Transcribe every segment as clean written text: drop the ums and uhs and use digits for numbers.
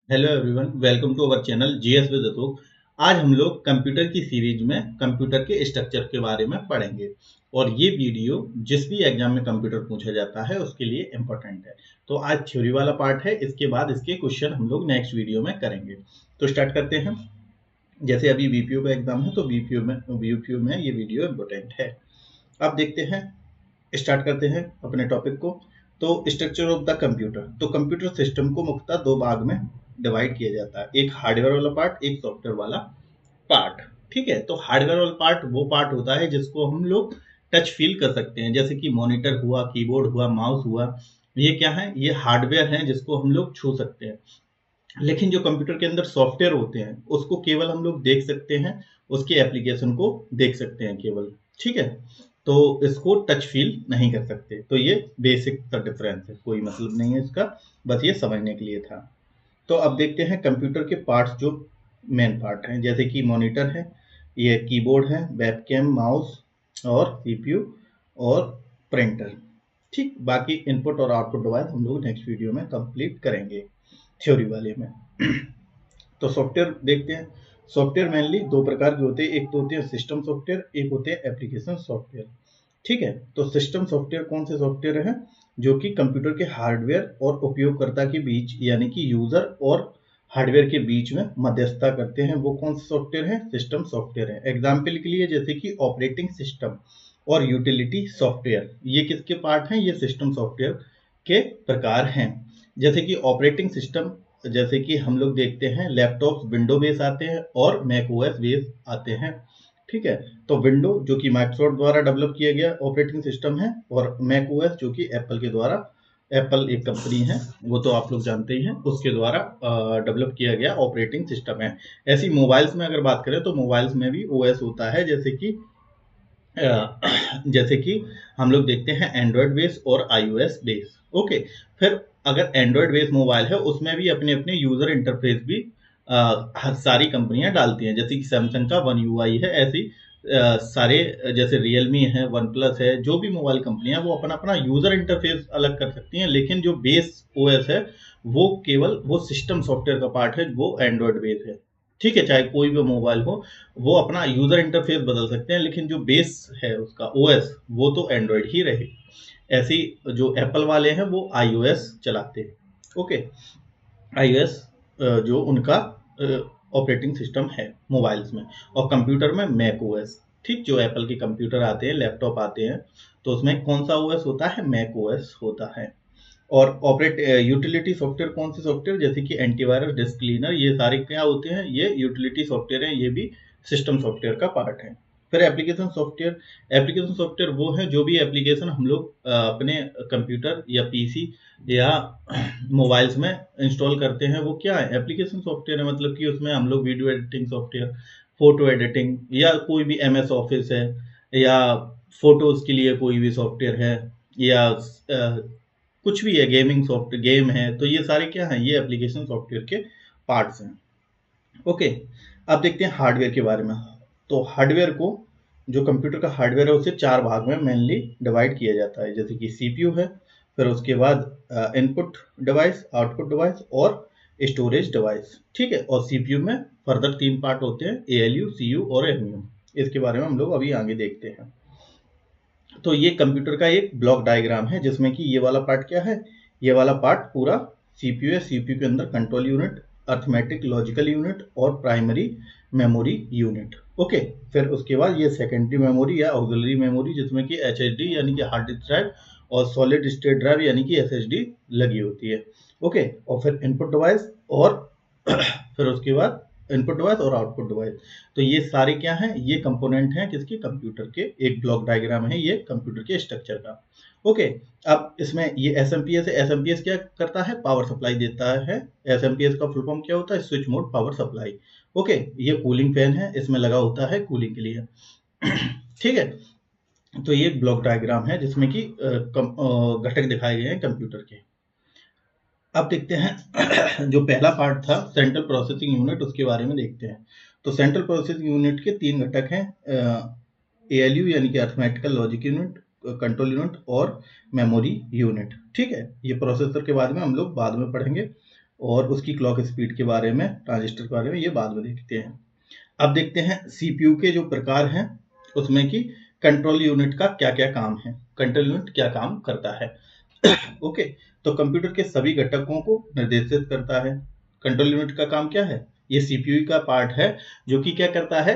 Hello everyone, welcome to our channel GS with Atul. आज हम लोग कंप्यूटर की सीरीज में कंप्यूटर के स्ट्रक्चर के बारे में पढ़ेंगे और ये वीडियो जिस भी एग्जाम में कंप्यूटर पूछा जाता है उसके लिए इम्पोर्टेंट है। तो आज थ्योरी वाला पार्ट है, इसके बाद इसके क्वेश्चन हम लोग नेक्स्ट वीडियो में करेंगे। तो स्टार्ट करते हैं। जैसे अभी बीपीओ का एग्जाम है तो बीपीओ में ये वीडियो इम्पोर्टेंट है। अब देखते हैं, स्टार्ट करते हैं अपने टॉपिक को। तो स्ट्रक्चर ऑफ द कंप्यूटर, तो कंप्यूटर सिस्टम को मुख्यतः दो भाग में डिवाइड किया जाता है, एक हार्डवेयर वाला पार्ट, एक सॉफ्टवेयर वाला पार्ट। ठीक है, तो हार्डवेयर वाला पार्ट वो पार्ट होता है जिसको हम लोग टच फील कर सकते हैं, जैसे कि मॉनिटर हुआ, कीबोर्ड हुआ, माउस हुआ। ये क्या है? ये हार्डवेयर है जिसको हम लोग छू सकते हैं। लेकिन जो कंप्यूटर के अंदर सॉफ्टवेयर होते हैं उसको केवल हम लोग देख सकते हैं, उसके एप्लीकेशन को देख सकते हैं केवल। ठीक है, तो इसको टच फील नहीं कर सकते। तो ये बेसिक सा डिफरेंस है, कोई मतलब नहीं है इसका, बस ये समझने के लिए था। तो अब देखते हैं कंप्यूटर के पार्ट्स, जो मेन पार्ट हैं, जैसे कि मॉनिटर है, ये कीबोर्ड है, वेबकैम, माउस और सीपीयू और प्रिंटर। ठीक, बाकी इनपुट और आउटपुट डिवाइस हम लोग नेक्स्ट वीडियो में कंप्लीट करेंगे थ्योरी वाले में। तो सॉफ्टवेयर देखते हैं। सॉफ्टवेयर मेनली दो प्रकार के होते हैं, एक तो होते हैं सिस्टम सॉफ्टवेयर, एक होते हैं एप्लीकेशन सॉफ्टवेयर। ठीक है, तो सिस्टम सॉफ्टवेयर कौन से सॉफ्टवेयर हैं? जो कि कंप्यूटर के हार्डवेयर और उपयोगकर्ता के बीच, यानी कि यूजर और हार्डवेयर के बीच में मध्यस्थता करते हैं, वो कौन से सॉफ्टवेयर हैं? सिस्टम सॉफ्टवेयर है। एग्जाम्पल के लिए जैसे कि ऑपरेटिंग सिस्टम और यूटिलिटी सॉफ्टवेयर, ये किसके पार्ट हैं? ये सिस्टम सॉफ्टवेयर के प्रकार हैं। जैसे कि ऑपरेटिंग सिस्टम, जैसे कि हम लोग देखते हैं लैपटॉप विंडो बेस आते हैं और मैक ओएस बेस आते हैं। ठीक है, तो विंडो जो कि माइक्रोसॉफ्ट द्वारा डेवलप किया गया ऑपरेटिंग सिस्टम है, और मैक ओएस जो कि एप्पल के द्वारा, एप्पल एक कंपनी है, वो तो आप लोग जानते ही हैं, उसके द्वारा डेवलप किया गया ऑपरेटिंग सिस्टम है। ऐसी मोबाइल्स में अगर बात करें तो मोबाइल्स में भी ओएस होता है, जैसे कि हम लोग देखते हैं एंड्रॉयड बेस और आईओएस बेस। ओके, फिर अगर एंड्रॉयड बेस मोबाइल है उसमें भी अपने अपने यूजर इंटरफेस भी हर सारी कंपनियां डालती हैं, जैसे कि सैमसंग का वन यूआई है, ऐसी सारे, जैसे रियलमी है, वन प्लस है, जो भी मोबाइल कंपनियां वो अपना अपना यूजर इंटरफेस अलग कर सकती हैं, लेकिन जो बेस ओएस है वो केवल वो सिस्टम सॉफ्टवेयर का पार्ट है, वो एंड्रॉयड बेस है। ठीक है, चाहे कोई भी मोबाइल हो, वो अपना यूजर इंटरफेस बदल सकते हैं, लेकिन जो बेस है उसका ओएस वो तो एंड्रॉयड ही रहे। ऐसी जो एप्पल वाले हैं वो आईओएस चलाते हैं। ओके, आईओएस जो उनका ऑपरेटिंग सिस्टम है मोबाइल्स में, और कंप्यूटर में मैक ओएस। ठीक, जो एप्पल के कंप्यूटर आते हैं, लैपटॉप आते हैं, तो उसमें कौन सा ओएस होता है? मैक ओएस होता है। और ऑपरेट यूटिलिटी सॉफ्टवेयर कौन से सॉफ्टवेयर? जैसे कि एंटीवायरस, डिस्क क्लीनर, ये सारे क्या होते हैं? ये यूटिलिटी सॉफ्टवेयर हैं, ये भी सिस्टम सॉफ्टवेयर का पार्ट है। फिर एप्लीकेशन सॉफ्टवेयर, एप्लीकेशन सॉफ्टवेयर वो है जो भी एप्लीकेशन हम लोग अपने कंप्यूटर या पीसी या मोबाइल्स में इंस्टॉल करते हैं, वो क्या है? एप्लीकेशन सॉफ्टवेयर है। मतलब कि उसमें हम लोग video editing software, photo editing, या कोई भी एमएस ऑफिस है, या फोटोज के लिए कोई भी सॉफ्टवेयर है, या कुछ भी है, गेमिंग सॉफ्टवेयर, गेम है, तो ये सारे क्या हैं? ये एप्लीकेशन सॉफ्टवेयर के पार्ट्स हैं। ओके, अब देखते हैं हार्डवेयर के बारे में। तो हार्डवेयर को, जो कंप्यूटर का हार्डवेयर है, उसे चार भाग में मेनली डिवाइड किया जाता है, जैसे कि सीपीयू है, फिर उसके बाद इनपुट डिवाइस, आउटपुट डिवाइस और स्टोरेज डिवाइस। ठीक है, और सीपीयू में फर्दर तीन पार्ट होते हैं, एएलयू, सीयू और एमयू। इसके बारे में हम लोग अभी आगे देखते हैं। तो ये कंप्यूटर का एक ब्लॉक डायग्राम है, जिसमें कि ये वाला पार्ट क्या है? ये वाला पार्ट पूरा सीपीयू है। सीपीयू के अंदर control unit, arithmetic logical unit और प्राइमरी मेमोरी यूनिट। ओके, फिर उसके बाद ये सेकेंडरी मेमोरी या ऑक्सिलरी मेमोरी, जिसमें कि एचएसडी यानी कि हार्ड डिस्क ड्राइव और सॉलिड स्टेट ड्राइव यानी कि एसएसडी लगी होती है। ओके, और फिर इनपुट डिवाइस, और फिर उसके बाद इनपुट डिवाइस और आउटपुट डिवाइस। तो ये सारे क्या हैं? ये कंपोनेंट हैं किसके? कंप्यूटर के। एक ब्लॉक डायग्राम है ये कंप्यूटर के स्ट्रक्चर का। ओके, अब इसमें ये एसएमपीएस है। एसएमपीएस क्या करता है? पावर सप्लाई देता है। एसएमपीएस का फुल फॉर्म क्या होता है? Switch mode power supply. Okay, ये कूलिंग फैन है, इसमें लगा होता है कूलिंग के लिए। ठीक है, तो ये एक ब्लॉक डायग्राम है जिसमें कि घटक दिखाए गए हैं कंप्यूटर के। अब देखते हैं जो पहला पार्ट था सेंट्रल प्रोसेसिंग यूनिट, उसके बारे में देखते हैं। तो सेंट्रल प्रोसेसिंग यूनिट के तीन घटक हैं, एएलयू यानी कि arithmetical logic unit, control unit और मेमोरी यूनिट। ठीक है, ये प्रोसेसर के बारे में हम लोग बाद में पढ़ेंगे। और उसकी क्लॉक स्पीड के बारे में, ट्रांजिस्टर के बारे में, ये बाद में देखते हैं। अब देखते हैं सीपीयू के जो प्रकार हैं उसमें कि कंट्रोल यूनिट का क्या क्या काम है, कंट्रोल यूनिट क्या काम करता है। ओके, तो कंप्यूटर के सभी घटकों को निर्देशित करता है। कंट्रोल यूनिट का काम क्या है? ये सीपीयू का पार्ट है जो कि क्या करता है,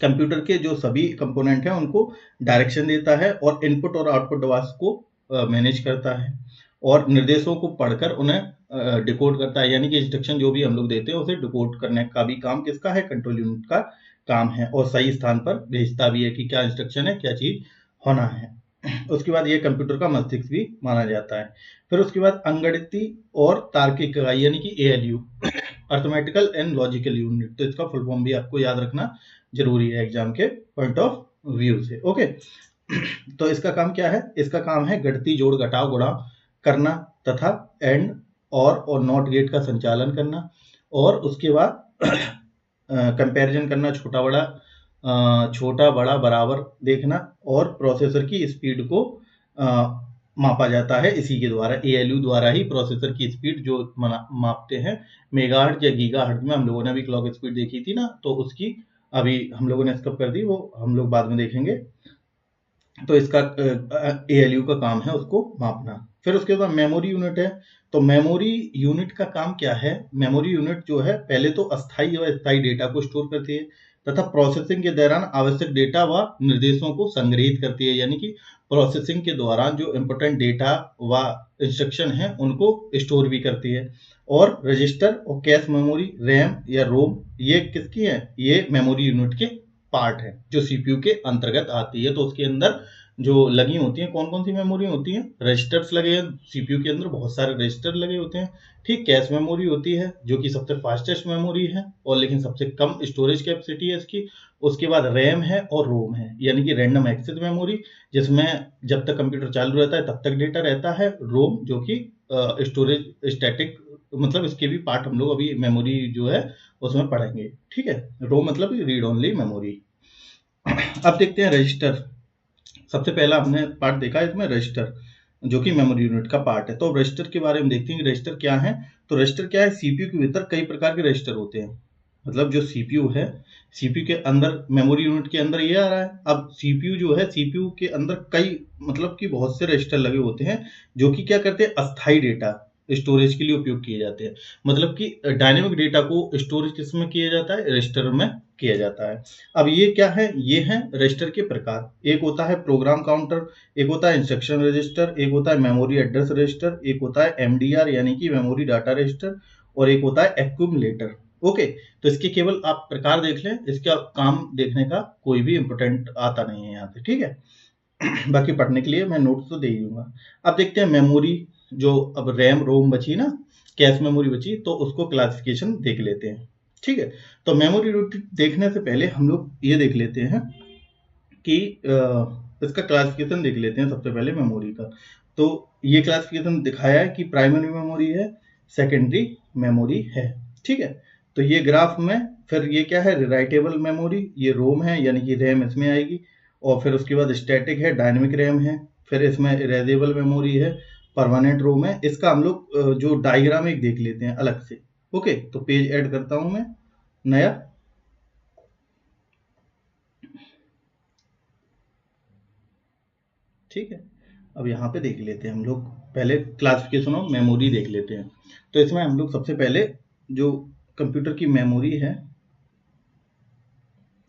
कंप्यूटर के जो सभी कंपोनेंट हैं उनको डायरेक्शन देता है और इनपुट और आउटपुट डिवाइस को मैनेज करता है और निर्देशों को पढ़कर उन्हें डिकोड करता है, यानी कि इंस्ट्रक्शन जो भी हम लोग देते हैं उसे डिकोड करने का भी काम किसका है? कंट्रोल यूनिट का काम है, और सही स्थान पर भेजता भी है कि क्या इंस्ट्रक्शन है, क्या चीज होना है। उसके बाद ये कंप्यूटर का मस्तिष्क भी माना जाता है। फिर उसके बाद अंगणितीय और तार्किक इकाई यानी कि ALU, arithmetical and logical unit, तो इसका फुल फॉर्म भी आपको याद रखना जरूरी है एग्जाम के पॉइंट ऑफ व्यू से। ओके, तो इसका काम क्या है? इसका काम है गणितीय जोड़ घटाव गुणा करना तथा एंड और नॉट गेट का संचालन करना, और उसके बाद कंपैरिजन करना, छोटा बड़ा बराबर देखना, और प्रोसेसर की स्पीड को मापा जाता है इसी के द्वारा, एएलयू द्वारा ही प्रोसेसर की स्पीड जो मापते हैं। मेगाहर्ट्ज या गीगाहर्ट्ज में हम लोगों ने अभी क्लॉक स्पीड देखी थी ना, तो उसकी अभी हम लोगों ने स्किप कर दी, वो हम लोग बाद में देखेंगे। तो इसका एएलयू का काम है उसको मापना। फिर उसके बाद मेमोरी यूनिट है। तो मेमोरी यूनिट का काम क्या है? मेमोरी यूनिट जो है पहले तो अस्थायी और स्थायी डेटा को स्टोर करती है तथा प्रोसेसिंग के दौरान आवश्यक डेटा व निर्देशों को संग्रहित करती है, यानी कि प्रोसेसिंग के दौरान जो इम्पोर्टेंट डेटा व इंस्ट्रक्शन है उनको स्टोर भी करती है। और रजिस्टर और कैश मेमोरी, रैम या रोम, ये किसकी है? ये मेमोरी यूनिट के पार्ट है जो सीपीयू के अंतर्गत आती है। तो उसके अंदर जो लगी होती हैं, कौन कौन सी मेमोरी होती हैं? रजिस्टर्स लगे हैं सीपीयू के अंदर, बहुत सारे रजिस्टर लगे होते हैं। ठीक, कैश मेमोरी होती है जो कि सबसे फास्टेस्ट मेमोरी है और लेकिन सबसे कम स्टोरेज कैपेसिटी है इसकी। उसके बाद रैम है और रोम है, यानी कि रैंडम एक्सेस मेमोरी, जिसमें जब तक कंप्यूटर चालू रहता है तब तक डेटा रहता है। रोम जो कि स्टोरेज स्टैटिक, मतलब इसके भी पार्ट हम लोग अभी मेमोरी जो है उसमें पढ़ेंगे। ठीक है, रोम मतलब रीड ओनली मेमोरी। अब देखते हैं रजिस्टर। सबसे पहला हमने पार्ट देखा इसमें रजिस्टर, जो कि मेमोरी यूनिट का पार्ट है। तो रजिस्टर के बारे में देखते हैं कि रजिस्टर क्या है। तो रजिस्टर क्या है? सीपीयू के भीतर कई प्रकार के रजिस्टर होते हैं, मतलब जो सीपीयू है, सीपीयू के अंदर मेमोरी यूनिट के अंदर ये आ रहा है। अब सीपीयू जो है, सीपीयू के अंदर कई, मतलब कि बहुत से रजिस्टर लगे होते हैं जो कि क्या करते हैं? अस्थायी डेटा स्टोरेज के लिए उपयोग किए जाते हैं। मतलब कि डायनेमिक डेटा को स्टोरेज किसमें किया जाता है? रजिस्टर में किया जाता है। अब ये क्या है? ये है रजिस्टर के प्रकार। एक होता है प्रोग्राम काउंटर, एक होता है इंस्ट्रक्शन रजिस्टर, एक होता है मेमोरी एड्रेस रजिस्टर, एक होता है एमडीआर यानी कि मेमोरी डाटा रजिस्टर, और एक होता है एक्यूमुलेटर। ओके, तो इसके केवल आप प्रकार देख लें, इसका काम देखने का कोई भी इंपोर्टेंट आता नहीं है यहाँ पे। ठीक है, बाकी पढ़ने के लिए मैं नोट्स तो दे ही दूंगा। अब देखते हैं मेमोरी, जो अब रैम रोम बची ना, कैश मेमोरी बची, तो उसको क्लासिफिकेशन देख लेते हैं। ठीक है, तो मेमोरी यूनिट देखने से पहले हम लोग ये देख लेते हैं कि इसका क्लासिफिकेशन देख लेते हैं सबसे पहले मेमोरी का। तो ये क्लासिफिकेशन दिखाया है कि प्राइमरी मेमोरी है, सेकेंडरी मेमोरी है। ठीक है, तो ये ग्राफ में फिर ये क्या है? रिराइटेबल मेमोरी, ये रोम है यानी कि रैम इसमें आएगी, और फिर उसके बाद स्टैटिक है, डायनेमिक रैम है, फिर इसमें इरेजेबल मेमोरी है, परमानेंट रोम है। इसका हम लोग जो डायग्राम एक देख लेते हैं अलग से। ओके, तो पेज ऐड करता हूं मैं नया। ठीक है, अब यहाँ पे देख लेते हैं हम लोग, पहले क्लासिफिकेशन ऑफ मेमोरी देख लेते हैं। तो इसमें हम लोग सबसे पहले जो कंप्यूटर की मेमोरी है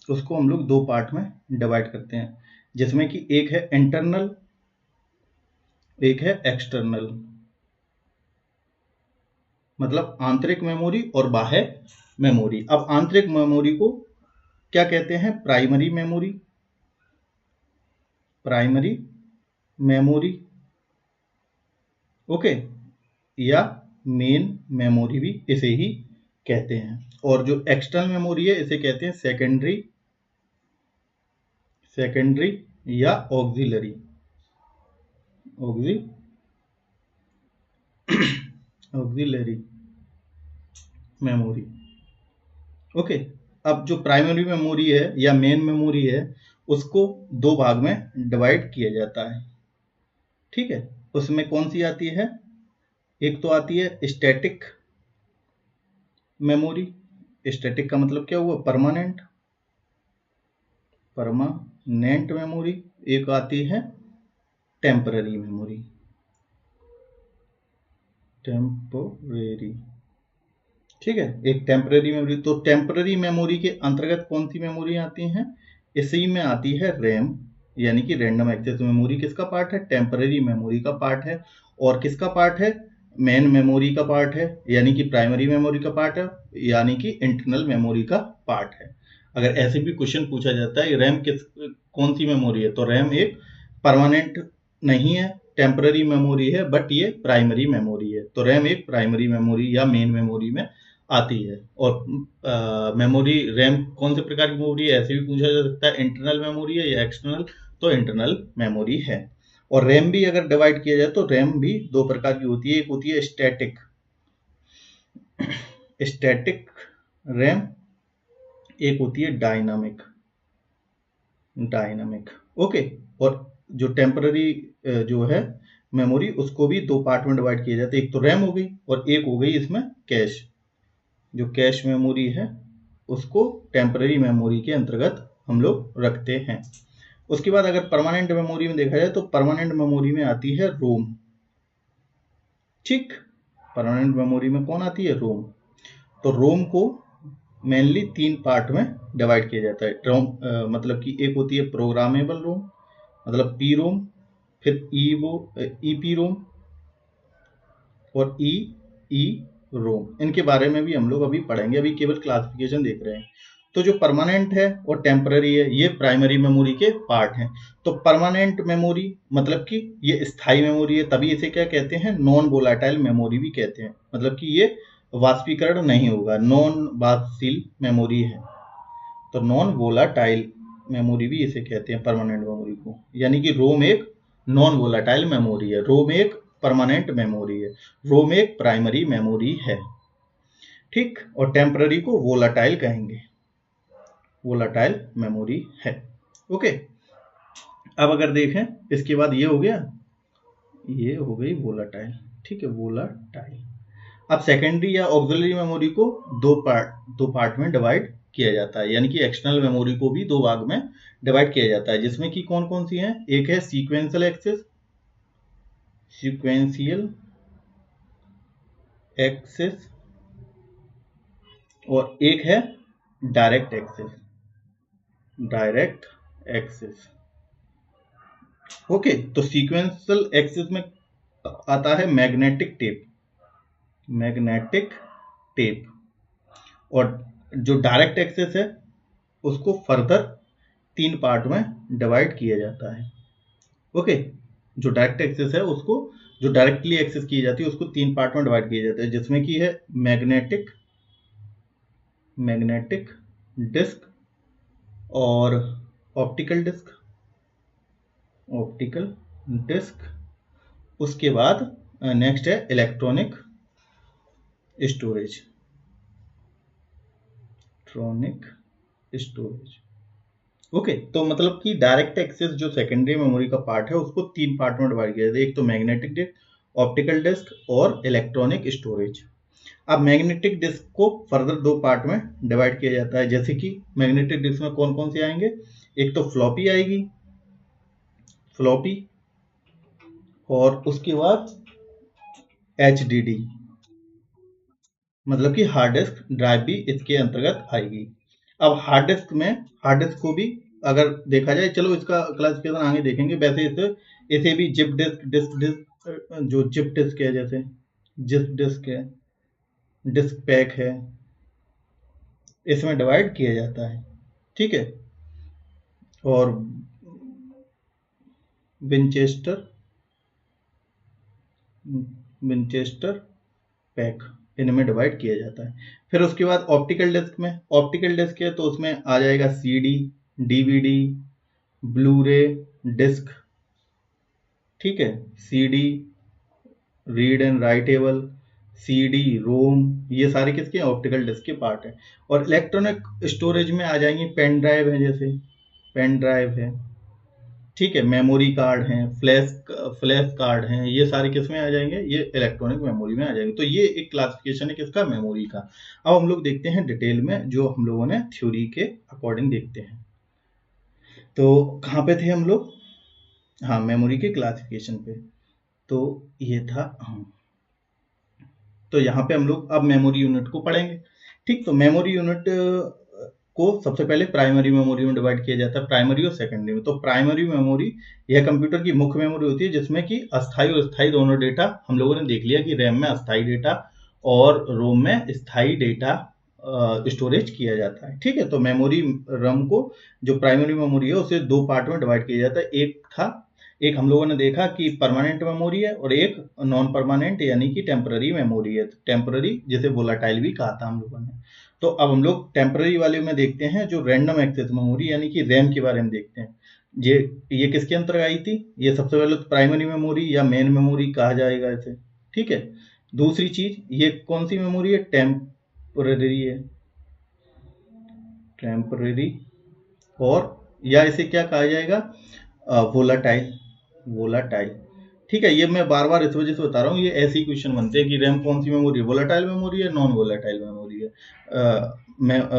उसको हम लोग दो पार्ट में डिवाइड करते हैं, जिसमें कि एक है इंटरनल, एक है एक्सटर्नल, मतलब आंतरिक मेमोरी और बाह्य मेमोरी। अब आंतरिक मेमोरी को क्या कहते हैं? Primary memory, primary memory, okay, या मेन मेमोरी भी इसे ही कहते हैं। और जो एक्सटर्नल मेमोरी है इसे कहते हैं सेकेंडरी, सेकेंडरी या ऑक्सिलरी, ऑक्सिलरी मेमोरी। ओके, अब जो प्राइमरी मेमोरी है या मेन मेमोरी है उसको दो भाग में डिवाइड किया जाता है। ठीक है, उसमें कौन सी आती है? एक तो आती है स्टैटिक मेमोरी। स्टैटिक का मतलब क्या हुआ? परमानेंट। Permanent memory. एक आती है टेम्पररी मेमोरी। टेम्परेरी, ठीक है, एक टेम्पररी मेमोरी। तो टेम्पररी मेमोरी के अंतर्गत कौन सी मेमोरी आती हैं? इसी में आती है रैम, यानी कि रैंडम एक्सेस मेमोरी। किसका पार्ट है? टेम्पररी मेमोरी का पार्ट है। और किसका पार्ट है? मेन मेमोरी का पार्ट है, यानी कि प्राइमरी मेमोरी का पार्ट है, यानी कि इंटरनल मेमोरी का पार्ट है। अगर ऐसे भी क्वेश्चन पूछा जाता है रैम कौन सी मेमोरी है, तो रैम एक परमानेंट नहीं है, टेम्पररी मेमोरी है, बट ये प्राइमरी मेमोरी है। तो रैम एक प्राइमरी मेमोरी या मेन मेमोरी में आती है। और मेमोरी रैम कौन से प्रकार की मेमोरी है, ऐसे भी पूछा जा सकता है, इंटरनल मेमोरी है या एक्सटर्नल, तो इंटरनल मेमोरी है। और रैम भी अगर डिवाइड किया जाए तो रैम भी दो प्रकार की होती है। एक होती है स्टैटिक, स्टैटिक रैम, एक होती है डायनामिक, डायनामिक। ओके। और जो टेम्पररी जो है मेमोरी, उसको भी दो पार्ट में डिवाइड किया जाता है। एक तो रैम हो गई और एक हो गई इसमें कैश। जो कैश मेमोरी है उसको टेम्पररी मेमोरी के अंतर्गत हम लोग रखते हैं। उसके बाद अगर परमानेंट मेमोरी में देखा जाए तो परमानेंट मेमोरी में आती है रोम। ठीक, परमानेंट मेमोरी में कौन आती है? रोम। तो रोम को मेनली तीन पार्ट में डिवाइड किया जाता है। रोम मतलब कि एक होती है प्रोग्रामेबल रोम, मतलब पी रोम, फिर ईपी रोम और ई रोम। इनके बारे में भी हम लोग अभी पढ़ेंगे, अभी केवल क्लासिफिकेशन देख रहे हैं। तो जो परमानेंट है और टेम्पररी है, ये प्राइमरी मेमोरी के पार्ट हैं। तो परमानेंट मेमोरी मतलब कि ये स्थायी मेमोरी है, तभी इसे क्या कहते हैं? नॉन वोलाटाइल मेमोरी भी कहते हैं। मतलब कि ये वाष्पीकरण नहीं होगा, नॉन वाष्पशील मेमोरी है। तो नॉन वोलाटाइल मेमोरी भी इसे कहते हैं परमानेंट मेमोरी को। यानी कि रोम एक नॉन वोलाटाइल मेमोरी है, रोम एक परमानेंट मेमोरी है, रोम एक प्राइमरी मेमोरी है। ठीक, और टेम्पररी को वोलाटाइल कहेंगे, वोलाटाइल मेमोरी है। ओके। अब अगर देखें इसके बाद ये हो गया, ये हो गई वोलाटाइल। ठीक है, वोलाटाइल। अब सेकेंडरी या ऑक्सिलरी मेमोरी को दो पार्ट में डिवाइड किया जाता है, यानी कि एक्सटर्नल मेमोरी को भी दो भाग में डिवाइड किया जाता है, जिसमें कि कौन कौन सी हैं? एक है सीक्वेंशियल एक्सेस, सीक्वेंशियल एक्सेस, और एक है direct access, direct access. Okay. तो सीक्वेंशियल एक्सेस में आता है मैग्नेटिक टेप, मैग्नेटिक टेप। और जो डायरेक्ट एक्सेस है उसको फर्दर तीन पार्ट में डिवाइड किया जाता है। ओके। जो डायरेक्ट एक्सेस है उसको, जो डायरेक्टली एक्सेस की जाती है उसको तीन पार्ट में डिवाइड किया जाता है, जिसमें कि है मैग्नेटिक, मैग्नेटिक डिस्क और ऑप्टिकल डिस्क, ऑप्टिकल डिस्क। उसके बाद नेक्स्ट है electronic storage, electronic storage. Okay. तो मतलब कि डायरेक्ट एक्सेस जो सेकेंडरी मेमोरी का पार्ट है उसको तीन पार्ट में डिवाइड किया जाता है। एक तो मैग्नेटिक डिस्क, ऑप्टिकल डिस्क और इलेक्ट्रॉनिक स्टोरेज। अब मैग्नेटिक डिस्क को फर्दर दो पार्ट में डिवाइड किया जाता है, जैसे कि मैग्नेटिक डिस्क में कौन कौन से आएंगे? एक तो फ्लॉपी आएगी, फ्लॉपी, और उसके बाद HDD, मतलब कि हार्ड डिस्क ड्राइव भी इसके अंतर्गत आएगी। अब हार्ड डिस्क में, हार्ड डिस्क को भी अगर देखा जाए, चलो इसका क्लासिफिकेशन आगे देखेंगे। वैसे इसे भी जिप डिस्क, डिस्क डिस्क, जो जिप डिस्क है, जैसे जिप डिस्क है, डिस्क पैक है, इसमें डिवाइड किया जाता है। ठीक है। और विंचेस्टर, विंचेस्टर पैक, इनमें डिवाइड किया जाता है। फिर उसके बाद ऑप्टिकल डिस्क में, ऑप्टिकल डिस्क है तो उसमें आ जाएगा CD, DVD, ब्लू-रे डिस्क। ठीक है, CD, read and writable, CD, रोम, ये सारे किसके? ऑप्टिकल डिस्क के पार्ट है। और इलेक्ट्रॉनिक स्टोरेज में आ जाएंगे पेन ड्राइव है, जैसे पेन ड्राइव है। ठीक है, मेमोरी कार्ड हैं, फ्लैश कार्ड हैं, ये सारे किस में आ जाएंगे, ये इलेक्ट्रॉनिक मेमोरी में आ जाएंगे। तो ये एक क्लासिफिकेशन है किसका, मेमोरी का। अब हम लोग देखते हैं डिटेल में, जो हम लोगों ने थ्योरी के अकॉर्डिंग देखते हैं। तो कहाँ पे थे हम लोग, हाँ, मेमोरी के क्लासिफिकेशन पे। तो ये था, हाँ, तो यहाँ पे हम लोग अब मेमोरी यूनिट को पढ़ेंगे। ठीक, तो मेमोरी यूनिट को सबसे पहले प्राइमरी मेमोरी में डिवाइड किया जाता है, प्राइमरी और सेकेंडरी में। तो प्राइमरी मेमोरी यह कंप्यूटर की मुख्य मेमोरी होती है, जिसमें कि अस्थायी और स्थायी दोनों डेटा, हम लोगों ने देख लिया कि रैम में अस्थायी डेटा और रोम में स्थायी डेटा स्टोरेज किया जाता है। ठीक है, तो मेमोरी रम को, जो प्राइमरी मेमोरी है, उसे दो पार्ट में डिवाइड किया जाता है। एक हम लोगों ने देखा कि परमानेंट मेमोरी है, और एक नॉन परमानेंट यानी कि टेम्पररी मेमोरी है। टेम्पररी जिसे वोलाटाइल भी कहा था हम लोगों ने। तो अब हम लोग टेम्पररी वाले में देखते हैं, जो रैंडम एक्सेस मेमोरी यानी कि रैम के बारे में देखते हैं। ये किसके अंतर्गत आई थी, ये सबसे पहले तो प्राइमरी मेमोरी या मेन मेमोरी कहा जाएगा इसे। ठीक है, दूसरी चीज, ये कौन सी मेमोरी है, टेम्पररी है, टेम्पररी, और या इसे क्या कहा जाएगा, वोलाटाइल, वोलाटाइल। ठीक है, ये मैं बार बार इस वजह से बता रहा हूँ, ये ऐसे ही क्वेश्चन बनते हैं कि रैम कौन सी मेमोरी है, वोलाटाइल मेमोरी है, नॉन वोलाटाइल मेमोरी है,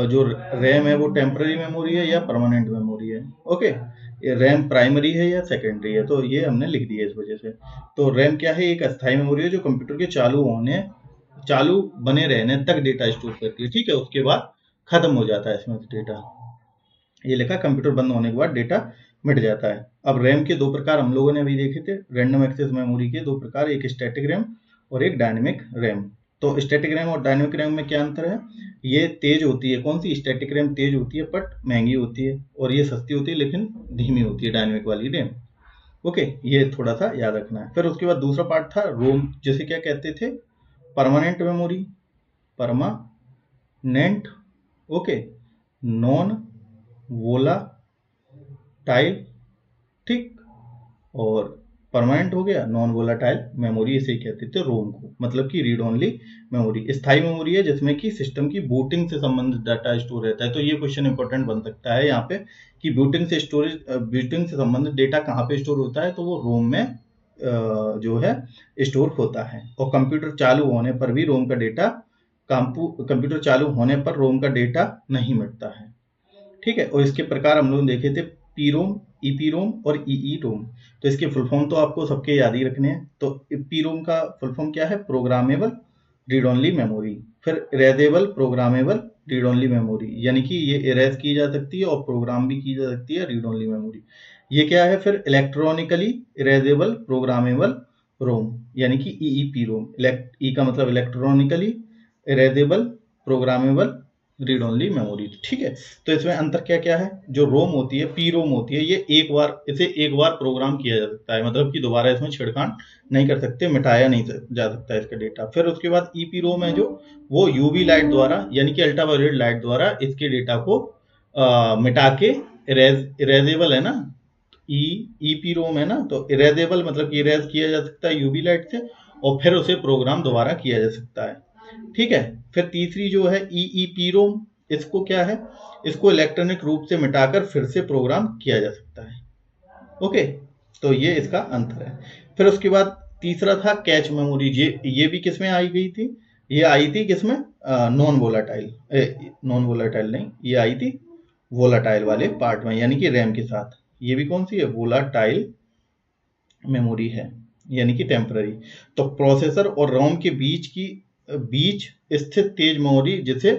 जो रैम है वो टेम्पररी मेमोरी है या परमानेंट मेमोरी है। ओके, ये रैम प्राइमरी है या सेकेंडरी है, तो ये हमने लिख दिया इस वजह से। तो रैम क्या है, एक अस्थायी मेमोरी है जो कंप्यूटर के चालू बने रहने तक डेटा स्टोर करती है। ठीक है, उसके बाद खत्म हो जाता है इसमें डेटा। ये लिखा कंप्यूटर बंद होने के बाद डेटा मिट जाता है। अब रैम के दो प्रकार हम लोगों ने अभी देखे थे, रैंडम एक्सेस मेमोरी के दो प्रकार, एक स्टैटिक रैम और एक डायनेमिक रैम। तो स्टैटिक रैम और डायनेमिक रैम में क्या अंतर है, ये तेज होती है, कौन सी, स्टैटिक रैम तेज होती है बट महंगी होती है, और ये सस्ती होती है लेकिन धीमी होती है, डायनेमिक वाली रैम। ओके, ये थोड़ा सा याद रखना है। फिर उसके बाद दूसरा पार्ट था रोम, जिसे क्या कहते थे, permanent memory, permanent, okay, non volatile, ठीक, और परमानेंट हो गया, नॉन वोलाटाइल मेमोरी, इसे कहते थे रोम को, मतलब कि रीड ओनली मेमोरी। स्थायी मेमोरी है जिसमें कि सिस्टम की बूटिंग से संबंधित डाटा स्टोर रहता है। तो ये क्वेश्चन इंपॉर्टेंट बन सकता है यहाँ पे कि बूटिंग से संबंधित डेटा कहाँ पे स्टोर होता है, तो वो रोम में जो है स्टोर होता है। और कंप्यूटर चालू होने पर भी रोम का डेटा, कंप्यूटर चालू होने पर रोम का डेटा नहीं मिटता है। ठीक है, और इसके प्रकार हम लोग देखे थे, पीरोम, ईपीरोम और ईईरोम। तो इसके फुल फॉर्म तो आपको सबके याद ही रखने हैं। तो पीरोम का फुल फॉर्म क्या है, प्रोग्रामेबल रीड ओनली मेमोरी। फिर erasable programmable read only memory, यानी कि ये इरेज की जा सकती है और प्रोग्राम भी की जा सकती है, रीड ओनली मेमोरी। ये क्या है, फिर इलेक्ट्रॉनिकली इरेजेबल प्रोग्रामेबल रोम, यानी कि ईईपीरोम। ई का मतलब electronically erasable programmable read only memory. ठीक है, तो इसमें अंतर क्या क्या है, जो रोम होती है, पी रोम होती है, ये इसे एक बार प्रोग्राम किया जा सकता है, मतलब कि दोबारा इसमें छिड़कान नहीं कर सकते, मिटाया नहीं जा सकता है इसका डेटा। फिर उसके बाद ईपी रोम है जो, वो यूवी लाइट द्वारा यानी कि अल्ट्रावायलेट लाइट द्वारा इसके डेटा को मिटा के, इरेजेबल है ना, ईपी रोम है ना, तो इरेजेबल मतलब कि इरेज किया जा सकता है यूवी लाइट से, और फिर उसे प्रोग्राम दोबारा किया जा सकता है। ठीक है, फिर तीसरी जो है ईईपीरोम, इसको क्या है, इसको इलेक्ट्रॉनिक रूप से मिटाकर फिर से प्रोग्राम किया जा सकता है। ओके, तो ये इसका अंतर है। फिर उसके बाद तीसरा था कैच मेमोरी। ये भी किसमें आई गई थी, ये आई थी किसमें, नॉन वोलाटाइल, नॉन वोलाटाइल नहीं, ये आई थी वोलाटाइल वाले पार्ट में, यानी कि रैम के साथ। ये भी कौन सी है, वोलाटाइल मेमोरी है, यानी कि टेम्पररी। तो प्रोसेसर और रोम के बीच स्थित तेज मेमोरी, जिसे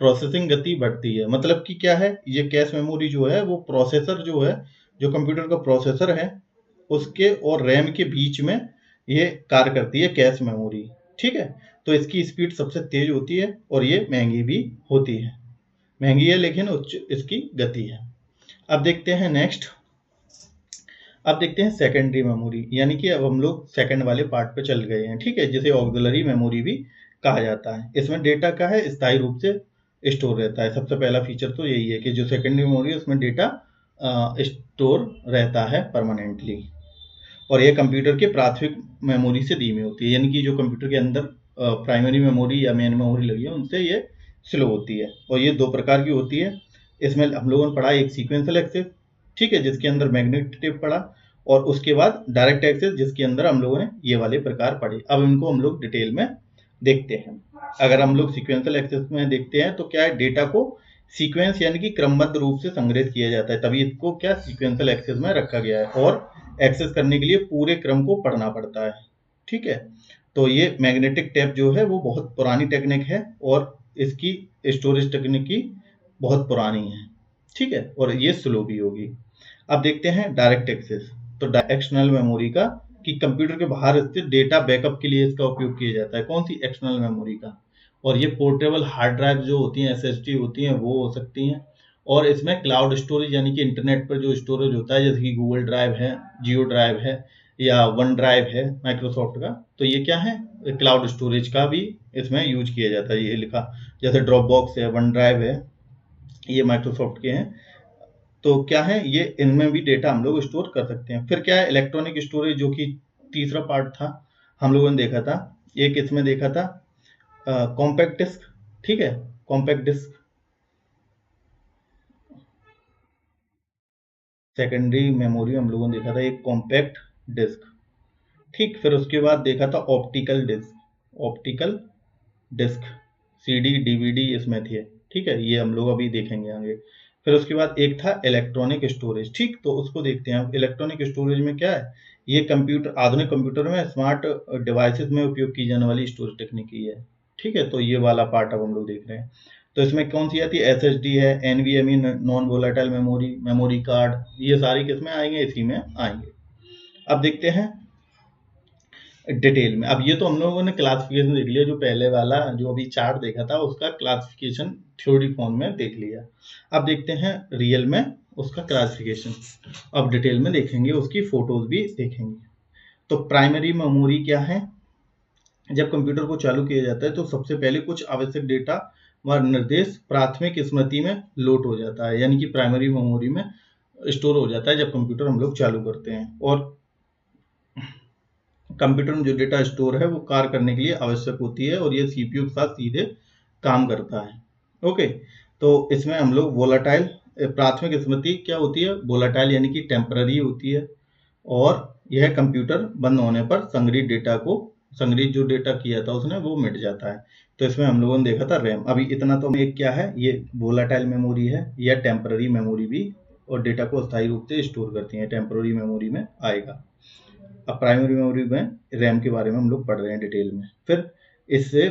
प्रोसेसिंग गति बढ़ती है। मतलब कि क्या है, ये कैश मेमोरी जो है, वो प्रोसेसर जो है, जो कंप्यूटर का प्रोसेसर है, उसके और रैम के बीच में ये कार्य करती है कैश मेमोरी। ठीक है, तो इसकी स्पीड सबसे तेज होती है और ये महंगी भी होती है, महंगी है लेकिन उच्च इसकी गति है। अब देखते हैं नेक्स्ट, अब देखते हैं सेकेंडरी मेमोरी, यानी कि अब हम लोग सेकंड वाले पार्ट पे चल गए हैं। ठीक है, जिसे ऑक्सिलरी मेमोरी भी कहा जाता है। इसमें डेटा का है स्थायी रूप से स्टोर रहता है। सबसे पहला फीचर तो यही है कि जो सेकेंडरी मेमोरी है उसमें डेटा स्टोर रहता है परमानेंटली, और यह कंप्यूटर के प्राथमिक मेमोरी से धीमी होती है, यानी कि जो कंप्यूटर के अंदर प्राइमरी मेमोरी या मेन मेमोरी लगी है उनसे ये स्लो होती है। और ये दो प्रकार की होती है, इसमें हम लोगों ने पढ़ा, एक सीक्वेंशियल एक्सेस, ठीक है, जिसके अंदर मैग्नेटिक टेप पढ़ा, और उसके बाद डायरेक्ट एक्सेस जिसके अंदर हम लोगों ने ये वाले प्रकार पढ़े। अब इनको हम लोग डिटेल में देखते हैं। अगर हम लोग सीक्वेंशियल एक्सेस में देखते हैं तो क्या है, डेटा को सीक्वेंस यानी कि क्रमबद्ध रूप से संग्रहित किया जाता है, तभी इसको क्या सीक्वेंशियल एक्सेस में रखा गया है, और एक्सेस करने के लिए पूरे क्रम को पढ़ना पड़ता है। ठीक है, तो ये मैग्नेटिक टेप जो है वो बहुत पुरानी टेक्निक है, और इसकी स्टोरेज टेक्निक की बहुत पुरानी है। ठीक है, और ये स्लो भी होगी। अब देखते हैं डायरेक्ट एक्सेस। तो एक्सटर्नल मेमोरी का, कि कंप्यूटर के बाहर स्थित डेटा बैकअप के लिए इसका उपयोग किया जाता है। कौन सी? एक्सटर्नल मेमोरी का। और ये पोर्टेबल हार्ड ड्राइव जो होती हैं, एसएसडी होती हैं, वो हो सकती हैं। और इसमें क्लाउड स्टोरेज यानी कि इंटरनेट पर जो स्टोरेज होता है, जैसे कि गूगल ड्राइव है, जियो ड्राइव है, या वन ड्राइव है माइक्रोसॉफ्ट का, तो ये क्या है, क्लाउड स्टोरेज का भी इसमें यूज किया जाता है। ये लिखा, जैसे ड्रॉप बॉक्स है, वन ड्राइव है, ये माइक्रोसॉफ्ट के हैं। तो क्या है, ये इनमें भी डेटा हम लोग स्टोर कर सकते हैं। फिर क्या है, इलेक्ट्रॉनिक स्टोरेज, जो कि तीसरा पार्ट था, हम लोगों ने देखा था। एक इसमें देखा था कॉम्पैक्ट डिस्क। ठीक है, कॉम्पैक्ट डिस्क सेकेंडरी मेमोरी हम लोगों ने देखा था, एक कॉम्पैक्ट डिस्क। ठीक, फिर उसके बाद देखा था optical disc. Optical disc CD DVD इसमें थी। ठीक है, ये हम लोग अभी देखेंगे आगे। फिर उसके बाद एक था इलेक्ट्रॉनिक स्टोरेज। ठीक, तो उसको देखते हैं। इलेक्ट्रॉनिक स्टोरेज में क्या है, ये कंप्यूटर, आधुनिक कंप्यूटर में स्मार्ट डिवाइसेस में उपयोग की जाने वाली स्टोरेज टेक्निक ही है। ठीक है, तो ये वाला पार्ट अब हम लोग देख रहे हैं। तो इसमें कौन सी आती है, एसएसडी है, NVMe non volatile memory, memory card, ये सारी किसमें आएंगे, इसी में आएंगे। अब देखते हैं डिटेल में। अब ये तो हम लोगों ने क्लासिफिकेशन देख लिया, जो पहले वाला जो अभी चार्ट देखा था उसका क्लासिफिकेशन थ्योरी फॉर्म में देख लिया। अब देखते हैं रियल में उसका क्लासिफिकेशन। अब डिटेल में देखेंगे, उसकी फोटोज भी देखेंगे। तो प्राइमरी मेमोरी क्या है, जब कंप्यूटर को चालू किया जाता है तो सबसे पहले कुछ आवश्यक डेटा व निर्देश प्राथमिक स्मृति में लोड हो जाता है, यानी कि प्राइमरी मेमोरी में स्टोर हो जाता है जब कंप्यूटर हम लोग चालू करते हैं। और कंप्यूटर में जो डेटा स्टोर है वो कार्य करने के लिए आवश्यक होती है, और ये सीपीयू के साथ सीधे काम करता है। ओके, तो इसमें हम लोग वोलाटाइल, प्राथमिक स्मृति क्या होती है, वोलाटाइल यानी कि टेम्पररी होती है, और यह कंप्यूटर बंद होने पर संग्रहित जो डेटा किया था उसने वो मिट जाता है। तो इसमें हम लोगों ने देखा था रैम। अभी इतना तो एक क्या है, ये वोलाटाइल मेमोरी है या टेम्पररी मेमोरी भी, और डेटा को अस्थायी रूप से स्टोर करती है, टेम्पररी मेमोरी में आएगा। अब प्राइमरी मेमोरी में रैम के बारे में हम लोग पढ़ रहे हैं डिटेल में। फिर इसे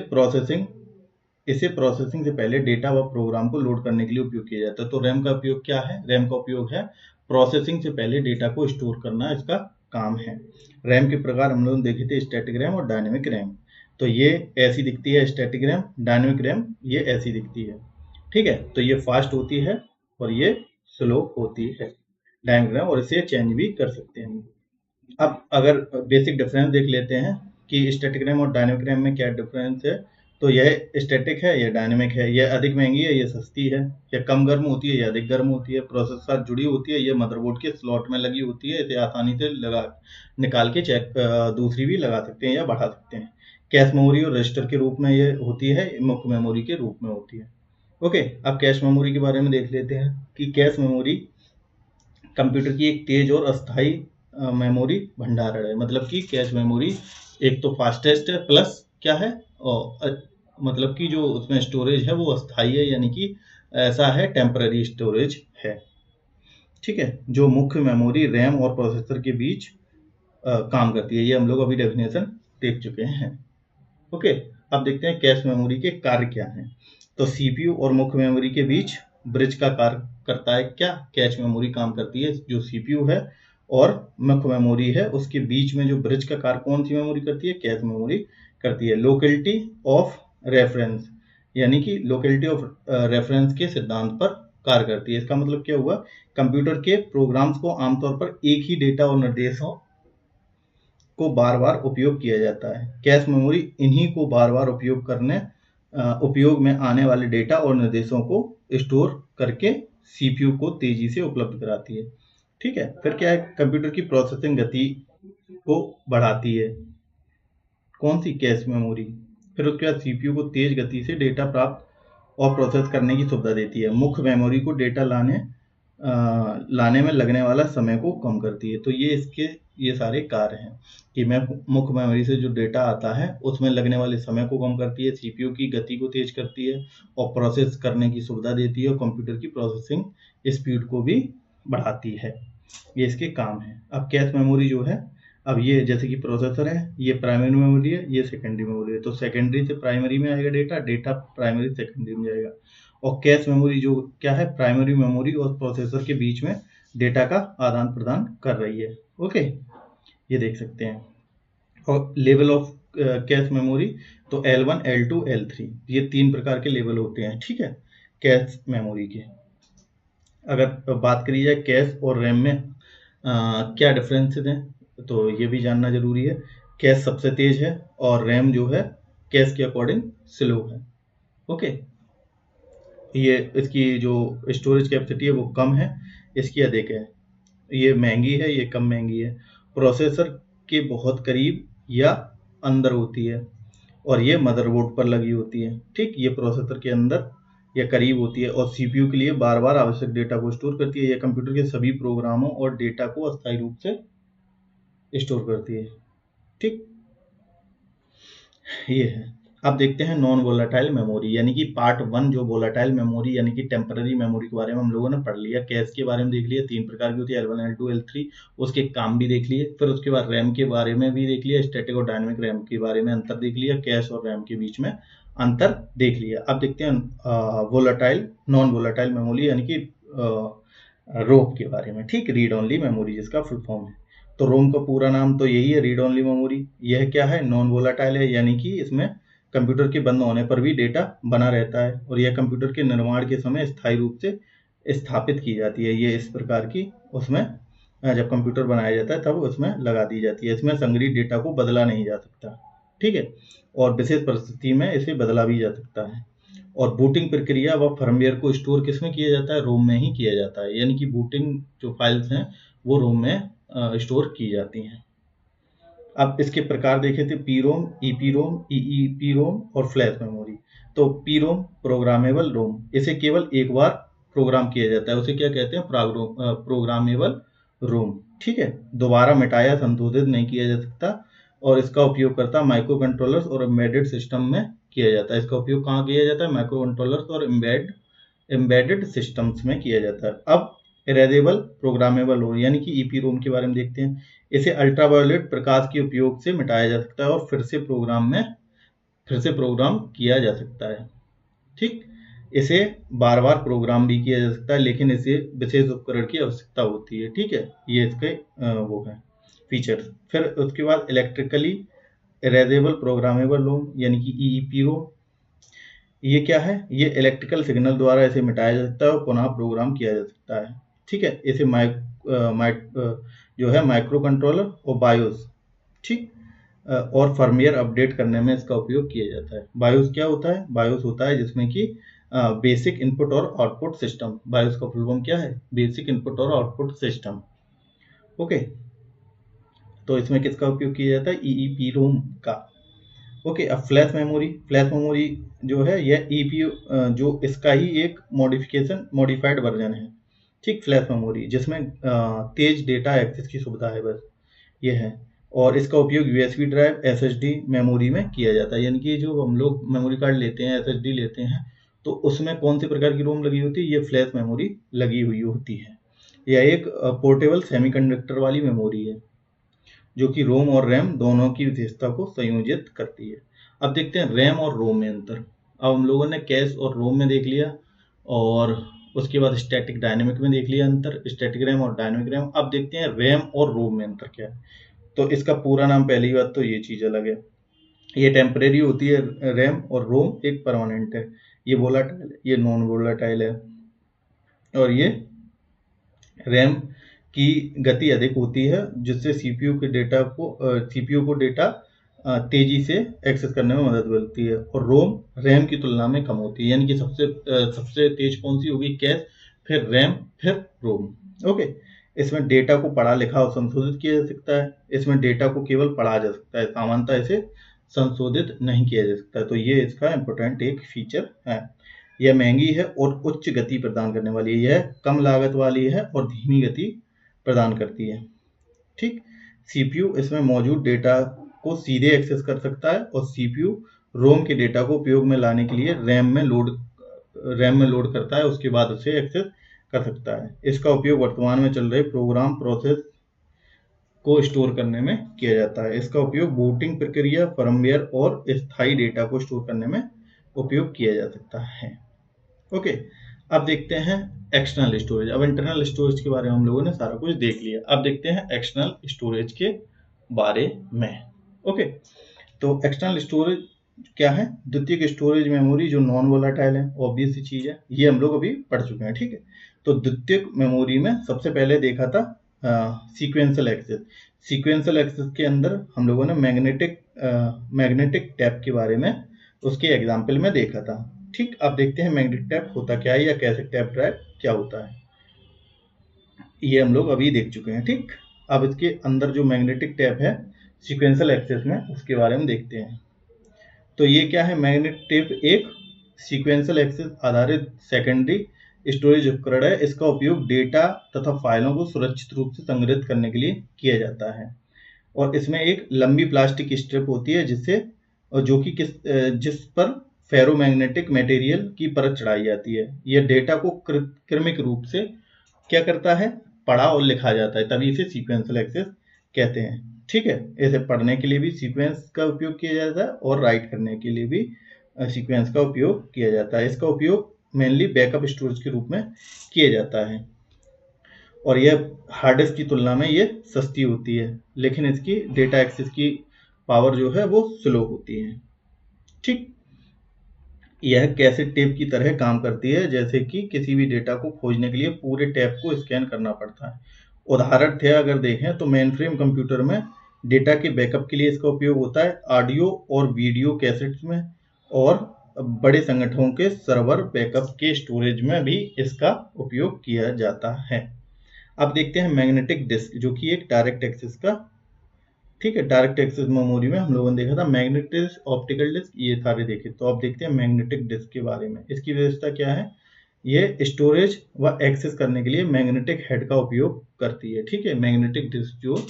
प्रोसेसिंग से पहले डेटा व प्रोग्राम को लोड करने के लिए उपयोग किया जाता है। तो रैम का उपयोग क्या है, रैम का उपयोग है प्रोसेसिंग से पहले डेटा को स्टोर करना, इसका काम है। रैम के प्रकार हम लोग देखे थे, स्टैटिक रैम और डायनेमिक रैम। तो ये ऐसी दिखती है स्टैटिक रैम, डायनेमिक रैम ये ऐसी दिखती है। ठीक है, तो ये फास्ट होती है और ये स्लो होती है डायनेमिक रैम, और इसे चेंज भी कर सकते हैं। अब अगर बेसिक डिफरेंस देख लेते हैं कि स्टैटिक रैम और डायनेमिक रैम में क्या डिफरेंस है। तो यह स्टैटिक है, यह डायनेमिक है, यह अधिक महंगी है, यह सस्ती है, यह कम गर्म होती है, यह अधिक गर्म होती है, प्रोसेसर के साथ जुड़ी होती है, यह मदरबोर्ड के स्लॉट में लगी होती है, इसे आसानी से निकाल के दूसरी भी लगा सकते हैं या बढ़ा सकते हैं। कैश मेमोरी और रजिस्टर के रूप में ये होती है, मुख्य मेमोरी के रूप में होती है। ओके, अब कैश मेमोरी के बारे में देख लेते हैं कि कैश मेमोरी कंप्यूटर की एक तेज और अस्थायी मेमोरी भंडारण है। मतलब कि कैश मेमोरी एक तो फास्टेस्ट है, प्लस क्या है, मतलब कि जो उसमें स्टोरेज है वो अस्थायी है, यानी कि ऐसा है टेम्पररी स्टोरेज है। ठीक है, जो मुख्य मेमोरी रैम और प्रोसेसर के बीच काम करती है। ये हम लोग अभी डेफिनेशन देख चुके हैं। ओके, अब देखते हैं कैश मेमोरी के कार्य क्या हैं। तो सीपीयू और मुख्य मेमोरी के बीच ब्रिज का कार्य करता है। क्या कैश मेमोरी काम करती है, जो सीपीयू है और मुख्य मेमोरी है उसके बीच में जो ब्रिज का कार्य कौन सी मेमोरी करती है, कैश मेमोरी करती है। लोकेलिटी ऑफ रेफरेंस, यानी कि लोकेलिटी ऑफ रेफरेंस के सिद्धांत पर कार्य करती है। इसका मतलब क्या हुआ, कंप्यूटर के प्रोग्राम्स को आमतौर पर एक ही डेटा और निर्देशों को बार बार उपयोग किया जाता है। कैश मेमोरी इन्हीं को बार बार उपयोग में आने वाले डेटा और निर्देशों को स्टोर करके सीपीयू को तेजी से उपलब्ध कराती है। ठीक है, फिर क्या है, कंप्यूटर की प्रोसेसिंग गति को बढ़ाती है, कौन सी, कैश मेमोरी। फिर उसके बाद सीपीयू को तेज गति से डेटा प्राप्त और प्रोसेस करने की सुविधा देती है। मुख्य मेमोरी को डेटा लाने लाने में लगने वाला समय को कम करती है। तो ये सारे कार्य हैं कि मुख्य मेमोरी से जो डेटा आता है उसमें लगने वाले समय को कम करती है, सीपीयू की गति को तेज करती है और प्रोसेस करने की सुविधा देती है और कंप्यूटर की प्रोसेसिंग स्पीड को भी बढ़ाती है। ये इसके काम है। अब कैश मेमोरी जो है, अब ये जैसे कि प्रोसेसर है, ये प्राइमरी मेमोरी है, ये सेकेंडरी मेमोरी है। तो सेकेंडरी से प्राइमरी में आएगा डेटा, डेटा प्राइमरी से सेकेंडरी में जाएगा। और कैश मेमोरी जो क्या है, प्राइमरी मेमोरी और प्रोसेसर के बीच में डेटा का आदान प्रदान कर रही है। ओके, ये देख सकते हैं। और लेवल ऑफ कैश मेमोरी, तो L1, L2, L3 ये 3 प्रकार के लेवल होते हैं, ठीक है, कैश मेमोरी के। अगर बात करी जाए कैश और रैम में क्या डिफरेंसेस हैं, तो ये भी जानना जरूरी है। कैश सबसे तेज है और रैम जो है कैश के अकॉर्डिंग स्लो है। ओके, ये इसकी जो स्टोरेज कैपेसिटी है वो कम है, इसकी अधिक है। ये महंगी है, ये कम महंगी है। प्रोसेसर के बहुत करीब या अंदर होती है और ये मदरबोर्ड पर लगी होती है, ठीक, ये प्रोसेसर के अंदर या करीब होती है और सीपीयू के लिए बार बार आवश्यक डेटा को स्टोर करती है। यह कंप्यूटर के सभी प्रोग्रामों और डेटा को अस्थायी रूप से स्टोर करती है, ठीक, ये है। अब देखते हैं नॉन वोलाटाइल मेमोरी, यानी कि पार्ट 1 जो वोलाटाइल मेमोरी यानी कि टेम्पररी मेमोरी के बारे में हम लोगों ने पढ़ लिया। कैश के बारे में देख लिया, 3 प्रकार की होती है, L1, L2, L3, उसके काम भी देख लिए। फिर उसके बाद रैम के बारे में भी देख लिया, स्टैटिक और डायनेमिक रैम के बारे में अंतर देख लिया, कैश और रैम के बीच में अंतर देख लिया। अब देखते हैं वोलाटाइल नॉन वोलाटाइल मेमोरी यानी कि रोम के बारे में, ठीक, रीड ओनली मेमोरी जिसका फुल फॉर्म है। तो रोम का पूरा नाम तो यही है, रीड ओनली मेमोरी। यह क्या है, नॉन वोलाटाइल है, यानी कि इसमें कंप्यूटर के बंद होने पर भी डेटा बना रहता है और यह कंप्यूटर के निर्माण के समय स्थायी रूप से स्थापित की जाती है। ये इस प्रकार की उसमें जब कंप्यूटर बनाया जाता है तब उसमें लगा दी जाती है। इसमें संग्रहीत डेटा को बदला नहीं जा सकता, ठीक है, और विशेष परिस्थिति में इसे बदला भी जा सकता है। और बूटिंग प्रक्रिया व फर्मवेयर को स्टोर किसमें किया जाता है, रोम में ही किया जाता है, यानी कि बूटिंग जो फाइल्स हैं वो रोम में स्टोर की जाती हैं। अब इसके प्रकार देखे थे, पीरोम, ईपीरोम, ईईपीरोम और फ्लैश मेमोरी। तो पीरोम प्रोग्रामेबल रोम, इसे केवल एक बार प्रोग्राम किया जाता है, उसे क्या कहते हैं, प्रोग्रामेबल रोम, ठीक है, दोबारा मिटाया संशोधित नहीं किया जा सकता। और इसका उपयोग करता माइक्रो कंट्रोलर्स और एम्बेडेड सिस्टम में किया जाता है। इसका उपयोग कहाँ किया जाता है, माइक्रो कंट्रोलर्स और एम्बेडेड सिस्टम्स में किया जाता है। अब इरेजेबल प्रोग्रामेबल रोम यानी कि ईपी रोम के बारे में देखते हैं। इसे अल्ट्रावायोलेट प्रकाश के उपयोग से मिटाया जा सकता है और फिर से प्रोग्राम किया जा सकता है, ठीक, इसे बार बार प्रोग्राम भी किया जा सकता है, लेकिन इसे विशेष उपकरण की आवश्यकता होती है, ठीक है, ये इसके वो है फीचर्स। फिर उसके बाद इलेक्ट्रिकली इरेजेबल प्रोग्रामेबल रोम यानी कि ईईपी रोम, ये क्या है, ये इलेक्ट्रिकल सिग्नल द्वारा इसे मिटाया जा सकता है और पुनः प्रोग्राम किया जा सकता है, ठीक है। इसे जो है माइक्रो कंट्रोलर और बायोस, ठीक, और फर्मवेयर अपडेट करने में इसका उपयोग किया जाता है। बायोस क्या होता है, बायोस होता है जिसमें कि बेसिक इनपुट और आउटपुट सिस्टम। बायोस का फुल फॉर्म क्या है, बेसिक इनपुट और आउटपुट सिस्टम। ओके, तो इसमें किसका उपयोग किया जाता है, ईईपीरोम का। ओके, अब फ्लैश मेमोरी जो है यह ईपीयू जो इसका ही एक मॉडिफाइड वर्जन है, ठीक, फ्लैश मेमोरी जिसमें तेज डेटा एक्सेस की सुविधा है, बस ये है। और इसका उपयोग यूएसबी ड्राइव, एसएसडी मेमोरी में किया जाता है, यानी कि जो हम लोग मेमोरी कार्ड लेते हैं, एसएसडी लेते हैं, तो उसमें कौन सी प्रकार की रोम लगी होती है, ये फ्लैश मेमोरी लगी हुई होती है। यह एक पोर्टेबल सेमीकंडक्टर वाली मेमोरी है जो कि रोम और रैम दोनों की विशेषता को संयोजित करती है। अब देखते हैं रैम और रोम में अंतर। अब हम लोगों ने कैश और रोम में देख लिया और उसके बाद स्टैटिक डायनेमिक में देख लिया अंतर, स्टैटिक रैम और डायनेमिक रैम। अब देखते हैं रैम और रोम में अंतर क्या है। तो इसका पूरा नाम, पहली बात तो ये चीज़ अलग है, ये टेम्परेरी होती है रैम, और रोम एक परमानेंट है। ये वोलाटाइल है, ये नॉन वोलाटाइल है। और ये रैम की गति अधिक होती है जिससे सीपीयू को डेटा तेजी से एक्सेस करने में मदद मिलती है। और रोम रैम की तुलना में कम होती है, यानी कि सबसे तेज कौन सी होगी, कैश, फिर रैम, फिर रोम। ओके, इसमें डेटा को पढ़ा लिखा और संशोधित किया जा सकता है। इसमें डेटा को केवल पढ़ा जा सकता है, सामान्यतः इसे संशोधित नहीं किया जा सकता। तो ये इसका इम्पोर्टेंट एक फीचर है। यह महंगी है और उच्च गति प्रदान करने वाली है। यह कम लागत वाली है और धीमी गति प्रदान करती है। ठीक, सीपीयू इसमें मौजूद डेटा को सीधे एक्सेस कर सकता है और सीपीयू रोम के डेटा को उपयोग में लाने के लिए रैम में लोड करता है, उसके बाद उसे एक्सेस कर सकता है। इसका उपयोग वर्तमान में चल रहे प्रोग्राम प्रोसेस को स्टोर करने में किया जाता है। इसका उपयोग बूटिंग प्रक्रिया, फर्मवेयर और स्थायी डेटा को स्टोर करने में उपयोग किया जा सकता है। ओके, अब देखते हैं एक्सटर्नल स्टोरेज। अब इंटरनल स्टोरेज के बारे में हम लोगों ने सारा कुछ देख लिया। अब देखते हैं एक्सटर्नल स्टोरेज के बारे में। ओके, तो एक्सटर्नल स्टोरेज क्या है? द्वितीयक स्टोरेज मेमोरी जो नॉन वोलाटाइल है, ऑब्वियस सी चीज है, ये हम लोग अभी पढ़ चुके हैं। ठीक है, तो द्वितीयक मेमोरी में सबसे पहले देखा था सीक्वेंशियल एक्सेस। सीक्वेंशियल एक्सेस के अंदर हम लोगों ने मैग्नेटिक टैप के बारे में उसके एग्जाम्पल में देखा था। ठीक, अब देखते हैं मैग्नेटिक टैप होता क्या है या कैसे टैप ड्राइव क्या होता है, ये हम लोग अभी देख चुके हैं। ठीक, अब इसके अंदर जो मैग्नेटिक टैप है सीक्वेंशियल एक्सेस में, उसके बारे में देखते हैं। तो ये क्या है? मैग्नेटिक टैप एक सीक्वेंशियल एक्सेस आधारित सेकेंडरी स्टोरेज उपकरण है। इसका उपयोग डेटा तथा फाइलों को सुरक्षित रूप से संग्रहित करने के लिए किया जाता है और इसमें एक लंबी प्लास्टिक स्ट्रिप होती है जिस पर फेरोमैग्नेटिक मटेरियल की परत चढ़ाई जाती है। यह डेटा को क्रमिक रूप से क्या करता है? पढ़ा और लिखा जाता है, तभी इसे सीक्वेंशियल एक्सेस कहते हैं। ठीक है, इसे पढ़ने के लिए भी सीक्वेंस का उपयोग किया जाता है और राइट करने के लिए भी सीक्वेंस का उपयोग किया जाता है। इसका उपयोग मेनली बैकअप स्टोरेज के रूप में किया जाता है और यह हार्ड डिस्क की तुलना में ये सस्ती होती है, लेकिन इसकी डेटा एक्सेस की पावर जो है वो स्लो होती है। ठीक, यह कैसेट टेप की तरह काम करती है, जैसे कि किसी भी डेटा को खोजने के लिए पूरे टेप को स्कैन करना पड़ता है। उदाहरण थे अगर देखें तो मेनफ्रेम कंप्यूटर में डेटा के बैकअप के लिए इसका उपयोग होता है, ऑडियो और वीडियो कैसेट्स में, और बड़े संगठनों के सर्वर बैकअप के स्टोरेज में भी इसका उपयोग किया जाता है। अब देखते हैं मैग्नेटिक डिस्क, जो कि एक डायरेक्ट एक्सेस का, ठीक है, डायरेक्ट एक्सेस मेमोरी में हम लोगों ने देखा था मैग्नेटिक डिस्क, ऑप्टिकल डिस्क, ये सारे देखे। तो अब देखते हैं मैग्नेटिक डिस्क के बारे में। इसकी व्यवस्था क्या है? ये स्टोरेज व एक्सेस करने के लिए मैग्नेटिक हेड का उपयोग करती है। ठीक है, मैग्नेटिक डिस्क जो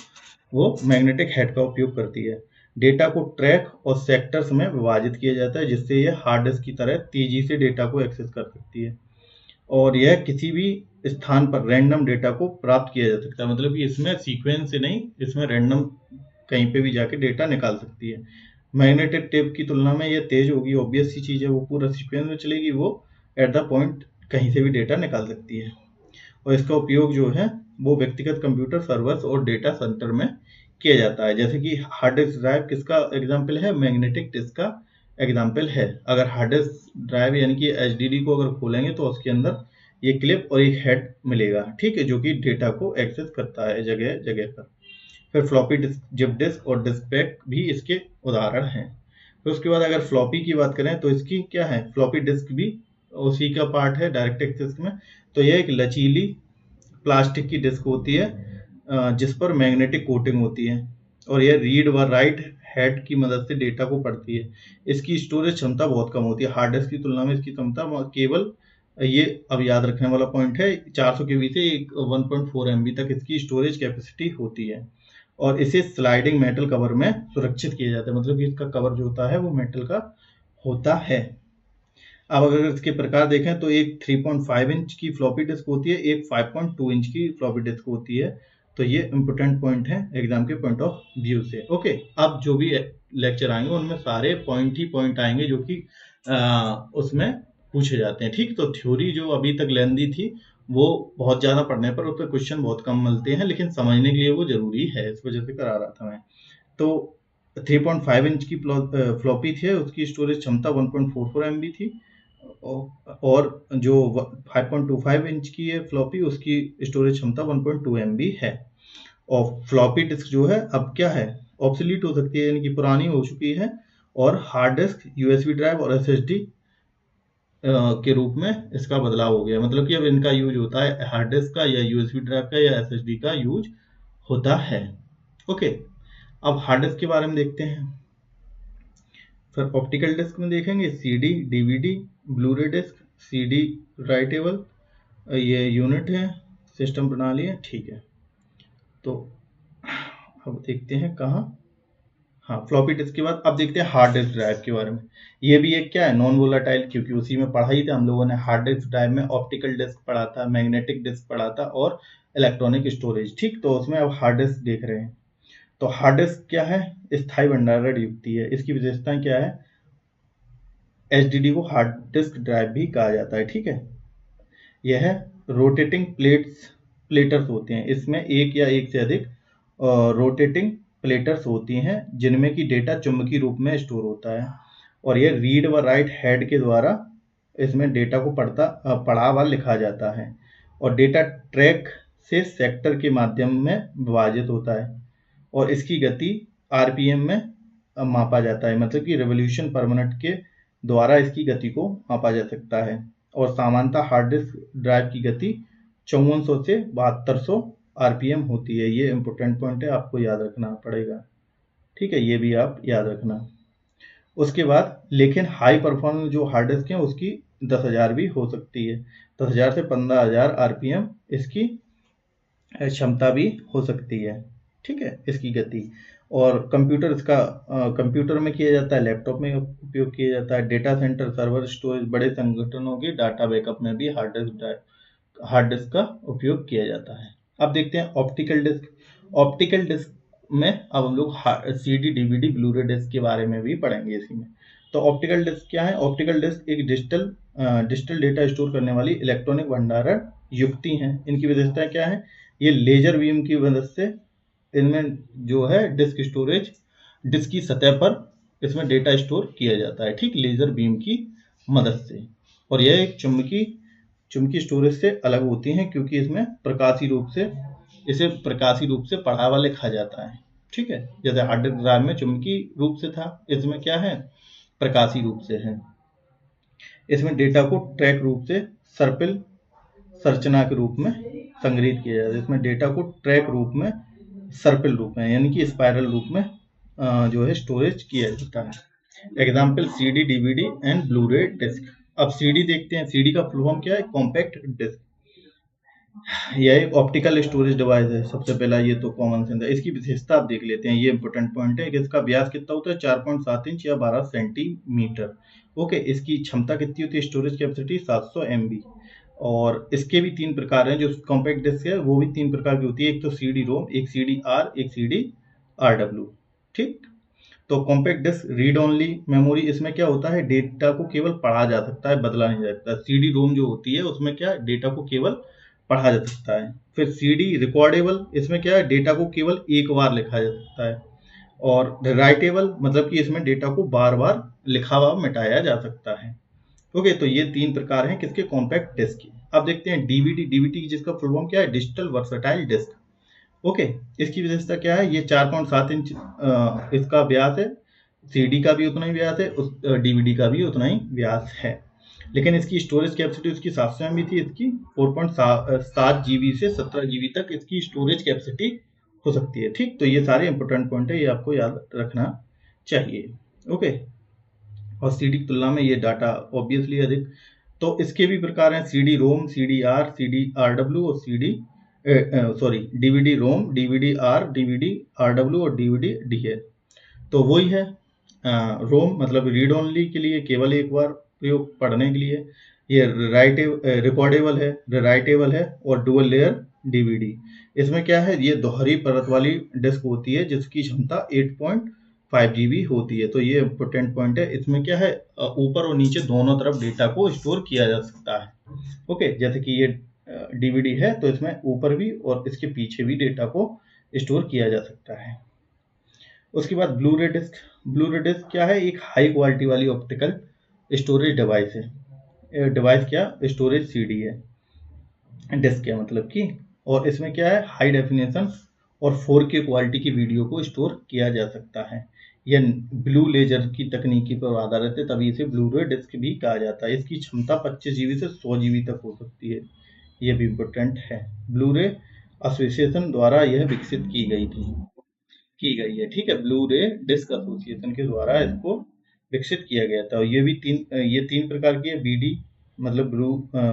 वो मैग्नेटिक हेड का उपयोग करती है। डेटा को ट्रैक और सेक्टर्स में विभाजित किया जाता है, जिससे यह हार्ड डिस्क की तरह तेजी से डेटा को एक्सेस कर सकती है और यह किसी भी स्थान पर रैंडम डेटा को प्राप्त किया जा सकता है। मतलब कि इसमें सीक्वेंस से नहीं, इसमें रैंडम कहीं पे भी जाके डेटा निकाल सकती है। मैग्नेटिक टेप की तुलना में ये तेज होगी, ऑब्वियस सी चीज़ है, वो पूरा सीक्वेंस में चलेगी, वो एट द पॉइंट कहीं से भी डेटा निकाल सकती है। और इसका उपयोग जो है वो व्यक्तिगत कंप्यूटर, सर्वर्स और डेटा सेंटर में किया जाता है। जैसे कि हार्ड डिस्क ड्राइव किसका एग्जाम्पल है? मैग्नेटिक डिस्क का एग्जाम्पल है। अगर हार्ड डिस्क ड्राइव यानी कि HDD को अगर खोलेंगे तो उसके अंदर ये क्लिप और एक हेड मिलेगा, ठीक है, जो कि डेटा को एक्सेस करता है जगह जगह पर। फिर फ्लॉपी डिस्क, जिप डिस्क और डिस्क पैक भी इसके उदाहरण हैं। फिर उसके बाद अगर फ्लॉपी की बात करें तो इसकी क्या है? फ्लॉपी डिस्क भी उसी का पार्ट है डायरेक्ट एक्सेस में। तो यह एक लचीली प्लास्टिक की डिस्क होती है जिस पर मैग्नेटिक कोटिंग होती है और यह रीड व राइट हेड की मदद से डेटा को पढ़ती है। इसकी स्टोरेज क्षमता बहुत कम होती है, हार्ड डिस्क की तुलना में इसकी क्षमता केवल, ये अब याद रखने वाला पॉइंट है, 400 KB से 1.4 MB तक इसकी स्टोरेज कैपेसिटी होती है और इसे स्लाइडिंग मेटल कवर में सुरक्षित किया जाता है। मतलब कि इसका कवर जो होता है वो मेटल का होता है। अब अगर इसके प्रकार देखें तो एक 3.5 इंच की फ्लॉपी डिस्क होती है, एक 5.2 इंच की फ्लॉपी डिस्क होती है। तो ये इंपोर्टेंट पॉइंट है एग्जाम के पॉइंट ऑफ व्यू से। ओके, अब जो भी लेक्चर आएंगे उनमें सारे पॉइंट ही पॉइंट आएंगे जो कि उसमें पूछे जाते हैं। ठीक, तो थ्योरी जो अभी तक लेंदी थी वो बहुत ज़्यादा पढ़ने पर उस पर क्वेश्चन बहुत कम मिलते हैं, लेकिन समझने के लिए वो जरूरी है, इस वजह से करा रहा था मैं। तो 3.5 इंच की फ्लॉपी थी, उसकी स्टोरेज क्षमता 1.44 MB थी और जो 5.25 इंच की है फ्लॉपी, उसकी स्टोरेज क्षमता 1.2 MB है। और फ्लॉपी डिस्क जो है अब क्या है? ऑब्सोलीट हो सकती है, यानी कि पुरानी हो चुकी है और हार्ड डिस्क, USB ड्राइव और SSD के रूप में इसका बदलाव हो गया। मतलब कि अब इनका यूज होता है हार्ड डिस्क का या USB ड्राइव का या SSD का यूज होता है। ओके, अब हार्ड डिस्क के बारे में देखते हैं। फिर ऑप्टिकल डिस्क में देखेंगे CD, DVD, Blu-ray disc, CD writable, ये यूनिट है, सिस्टम प्रणाली है, ठीक है। तो अब देखते हैं कहाँ, हाँ फ्लॉपी डिस्क के बाद अब देखते हैं हार्ड डिस्क ड्राइव के बारे में। ये भी एक क्या है, नॉन वोलाटाइल, क्योंकि उसी में पढ़ा ही था हम लोगों ने। हार्ड डिस्क ड्राइव में ऑप्टिकल डिस्क पढ़ा था, मैग्नेटिक डिस्क पढ़ा था और इलेक्ट्रॉनिक स्टोरेज, ठीक। तो उसमें अब हार्ड डिस्क देख रहे हैं। तो हार्ड डिस्क क्या है, स्थायी भंडारण युक्ति है। इसकी विशेषताएं क्या है, HDD को हार्ड डिस्क ड्राइव भी कहा जाता है, ठीक है। यह रोटेटिंग प्लेटर्स होते हैं, इसमें एक या एक से अधिक रोटेटिंग प्लेटर्स होती हैं जिनमें की डेटा चुंबकीय रूप में स्टोर होता है, और यह रीड व राइट हेड के द्वारा इसमें डेटा को पढ़ा व लिखा जाता है, और डेटा ट्रैक से सेक्टर के माध्यम में विभाजित होता है, और इसकी गति RPM में मापा जाता है, मतलब कि रिवोल्यूशन पर मिनट के द्वारा इसकी गति को मापा जा सकता है। और सामान्यतः हार्ड डिस्क ड्राइव की गति 5400 से 7200 RPM होती है। ये इंपॉर्टेंट पॉइंट है, आपको याद रखना पड़ेगा, ठीक है, ये भी आप याद रखना। उसके बाद लेकिन हाई परफॉर्मेंस जो हार्ड डिस्क है उसकी 10,000 भी हो सकती है, 10,000 से 15,000 RPM इसकी क्षमता भी हो सकती है, ठीक है, इसकी गति। और कंप्यूटर इसका कंप्यूटर में किया जाता है, लैपटॉप में उपयोग किया जाता है, डेटा सेंटर, सर्वर, स्टोरेज, बड़े संगठनों के डाटा बैकअप में भी हार्ड डिस्क का उपयोग किया जाता है। अब देखते हैं ऑप्टिकल डिस्क। ऑप्टिकल डिस्क में अब हम लोग CD, DVD, ब्लूरे डिस्क के बारे में भी पढ़ेंगे इसी में। तो ऑप्टिकल डिस्क क्या है, ऑप्टिकल डिस्क एक डिजिटल डेटा स्टोर करने वाली इलेक्ट्रॉनिक भंडारण युक्ति है। इनकी विशेषताएं क्या है, ये लेजर बीम की मदद से इनमें जो है डिस्क की सतह पर इसमें डेटा स्टोर किया जाता है, ठीक, लेजर बीम की मदद से। और यह एक चुंबकीय स्टोरेज से अलग होती हैं, क्योंकि इसमें प्रकाशी रूप से पढ़ा व लिखा जाता है, ठीक है। जैसे हार्ड डिस्क ड्राइव में चुंबकीय रूप से था, इसमें क्या है, प्रकाशी रूप से है। इसमें डेटा को ट्रैक रूप से सर्पिल संरचना के रूप में संग्रहित किया जाता है। इसमें डेटा को ट्रैक रूप में, सर्पिल रूप में, यानी कि स्पाइरल रूप में जो है स्टोरेज किया जाता है। Example CD, DVD and Blu-ray disc. अब CD देखते हैं, CD का फुल फॉर्म क्या है, कॉम्पैक्ट डिस्क। यह एक ऑप्टिकल स्टोरेज डिवाइस है, सबसे पहला ये तो कॉमन सेंस है। इसकी विशेषता आप देख लेते हैं, ये इंपॉर्टेंट पॉइंट है कि इसका व्यास कितना होता है, 4.7 इंच या 12 सेंटीमीटर। ओके, इसकी क्षमता कितनी होती है, स्टोरेज कैपेसिटी 700 MB। और इसके भी 3 प्रकार हैं, जो कॉम्पैक्ट डिस्क है वो भी 3 प्रकार की होती है, एक तो CD-ROM, एक CD-R, एक CD-RW, ठीक। तो compact disc read only memory, इसमें क्या होता है, डेटा को केवल पढ़ा जा सकता है, बदला नहीं जा सकता। CD-ROM जो होती है उसमें क्या है, डेटा को केवल पढ़ा जा सकता है। फिर CD रिकॉर्डेबल, इसमें क्या है, डेटा को केवल एक बार लिखा जा सकता है। और राइटेबल, मतलब कि इसमें डेटा को बार बार लिखा हुआ मिटाया जा सकता है। ओके, तो ये 3 प्रकार हैं किसके, कॉम्पैक्ट डिस्क के। अब देखते हैं DVD जिसका फुल फॉर्म क्या है, डिजिटल वर्सटाइल डिस्क। ओके, इसकी विशेषता क्या है, ये 4.7 इंच इसका व्यास है, CD का भी उतना ही व्यास है, उस DVD का भी उतना ही व्यास है। लेकिन इसकी स्टोरेज कैपेसिटी उसकी 700 MB थी, इसकी 4.7 GB से 17 GB तक इसकी स्टोरेज कैपेसिटी हो सकती है, ठीक। तो ये सारे इंपॉर्टेंट पॉइंट है, ये आपको याद रखना चाहिए। ओके, और CD की तुलना में ये डाटा ऑब्वियसली अधिक। तो इसके भी प्रकार हैं, CD-ROM, CD-R, CD-RW और DVD-ROM, DVD-R, DVD-RW और DVD-DL। तो वही है, रोम मतलब रीड ओनली के लिए, केवल एक बार प्रयोग पढ़ने के लिए। ये रिकॉर्डेबल है, राइटेबल है, और डुअल लेयर DVD। इसमें क्या है, ये दोहरी परत वाली डिस्क होती है जिसकी क्षमता 8.5 GB होती है। तो ये इंपॉर्टेंट पॉइंट है, इसमें क्या है, ऊपर और नीचे दोनों तरफ डेटा को स्टोर किया जा सकता है। ओके, जैसे कि ये DVD है तो इसमें ऊपर भी और इसके पीछे भी डेटा को स्टोर किया जा सकता है। उसके बाद ब्लूरे डिस्क क्या है, एक हाई क्वालिटी वाली ऑप्टिकल स्टोरेज डिवाइस है। डिवाइस क्या, स्टोरेज CD है, डिस्क है मतलब कि। और इसमें क्या है, हाई डेफिनेशन और 4K क्वालिटी की वीडियो को स्टोर किया जा सकता है। यह ब्लू लेजर की तकनीकी पर आधारित है, तभी इसे ब्लूरे डिस्क भी कहा जाता है। इसकी क्षमता 25 GB से 100 GB तक हो सकती है, यह भी इम्पोर्टेंट है। ब्लूरे एसोसिएशन द्वारा यह विकसित की गई है, ठीक है, ब्लू रे डिस्क एसोसिएशन के द्वारा इसको विकसित किया गया था। और ये 3 प्रकार की है, BD, मतलब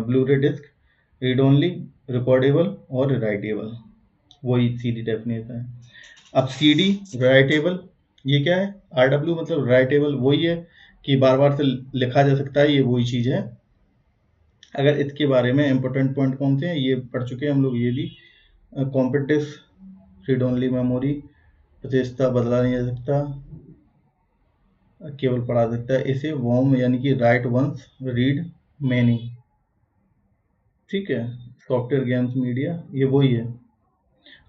ब्लू रे डिस्क, रीड ओनली, रिकॉर्डेबल और राइटेबल, वही सीधी डेफिनेशन है। अब सीडी राइटेबल, ये क्या है? आरडब्ल्यू मतलब राइटेबल, वही है कि बार बार से लिखा जा सकता है, ये वही चीज है। अगर इसके बारे में इंपॉर्टेंट पॉइंट कौन से हैं ये पढ़ चुके हैं हम लोग, ये भी compact disc, read only memory, विशेषता बदला नहीं जा सकता, केवल पढ़ा सकता है इसे, वॉर्म यानी कि राइट वंस, रीड मैनी, ठीक है। सॉफ्टवेयर गेम्स मीडिया, ये वही है।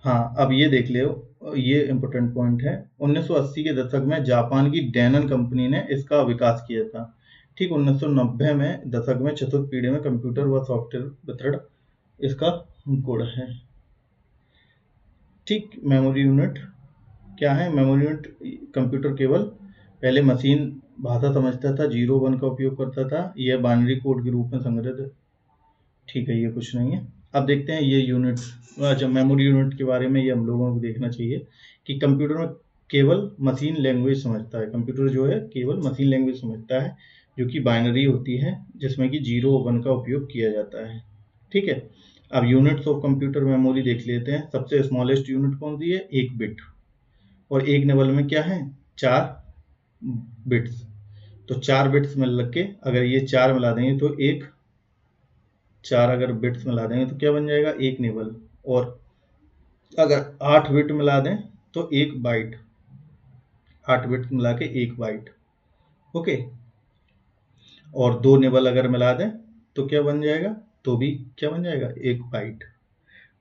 हाँ, अब ये देख लो, ये इंपॉर्टेंट पॉइंट है। 1980 के दशक में जापान की डैनन कंपनी ने इसका विकास किया था। ठीक 1990 में दशक में चतुर्थ पीढ़ी में कंप्यूटर व सॉफ्टवेयर वितरण इसका गुण है। ठीक, मेमोरी यूनिट क्या है? मेमोरी यूनिट कंप्यूटर केवल पहले मशीन भाषा समझता था, 0 1 का उपयोग करता था, यह बाइनरी कोड के रूप में संग्रहित, ठीक है, ये कुछ नहीं है। अब देखते हैं ये यूनिट, अच्छा मेमोरी यूनिट के बारे में ये हम लोगों को देखना चाहिए कि कंप्यूटर में केवल मशीन लैंग्वेज समझता है। कंप्यूटर जो है केवल मशीन लैंग्वेज समझता है, जो कि बाइनरी होती है, जिसमें कि 0 1 का उपयोग किया जाता है, ठीक है। अब यूनिट्स ऑफ कंप्यूटर मेमोरी देख लेते हैं। सबसे स्मॉलेस्ट यूनिट कौन सी है? 1 बिट, और एक निबल में क्या है? 4 बिट्स। तो 4 बिट्स मिल के अगर ये 4 मिला देंगे तो 4 अगर बिट्स मिला देंगे तो क्या बन जाएगा? 1 निबल। और अगर 8 बिट मिला दें तो 1 बाइट, 8 बिट्स मिला के 1 बाइट, ओके। और 2 निबल अगर मिला दें तो क्या बन जाएगा? तो भी क्या बन जाएगा? 1 बाइट।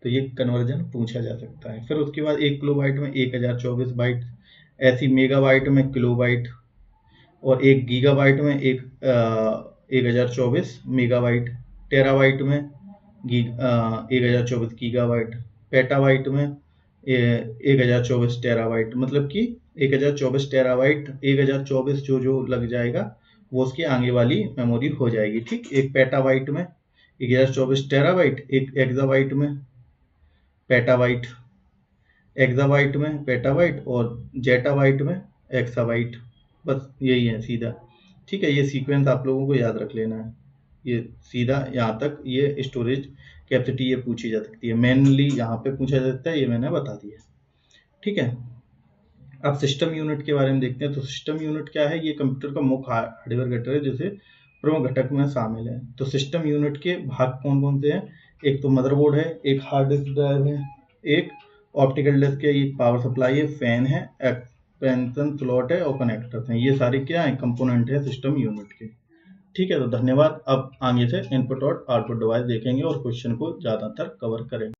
तो ये कन्वर्जन पूछा जा सकता है। फिर उसके बाद 1 किलोबाइट में 1024 बाइट, ऐसी मेगाबाइट में किलोबाइट, और 1 गीगाबाइट में 1024 मेगाबाइट, टेराबाइट में 1024 गीगाबाइट, पेटाबाइट में 1024 टेराबाइट। मतलब कि 1024 टेराबाइट, 1024 जो जो लग जाएगा वो उसकी आगे वाली मेमोरी हो जाएगी, ठीक। एक पेटाबाइट में 1024 टेराबाइट, एक एक्साबाइट में पेटाबाइट, एक्साबाइट में पेटाबाइट, और जेटाबाइट में एक्साबाइट। बस यही है सीधा, ठीक है। ये सीक्वेंस आप लोगों को याद रख लेना है। ये सीधा यहाँ तक ये स्टोरेज कैपेसिटी ये पूछी जा सकती है, मेनली यहाँ पे पूछा जा सकता है, ये मैंने बता दिया, ठीक है। अब सिस्टम यूनिट के बारे में देखते हैं। तो सिस्टम यूनिट क्या है? ये कंप्यूटर का मुख्य हार्डवेयर घटक है, जैसे प्रमुख घटक में शामिल है। तो सिस्टम यूनिट के भाग कौन कौन से हैं? एक तो मदरबोर्ड है, एक हार्ड डिस्क ड्राइव है, एक ऑप्टिकल डिस्क है, एक पावर सप्लाई है, फैन है, एक्सपेंशन स्लॉट है, और कनेक्टर्स हैं। ये सारे क्या है? कंपोनेंट है सिस्टम यूनिट के, ठीक है। तो धन्यवाद। अब आगे से इनपुट और आउटपुट डिवाइस देखेंगे और क्वेश्चन को ज़्यादातर कवर करेंगे।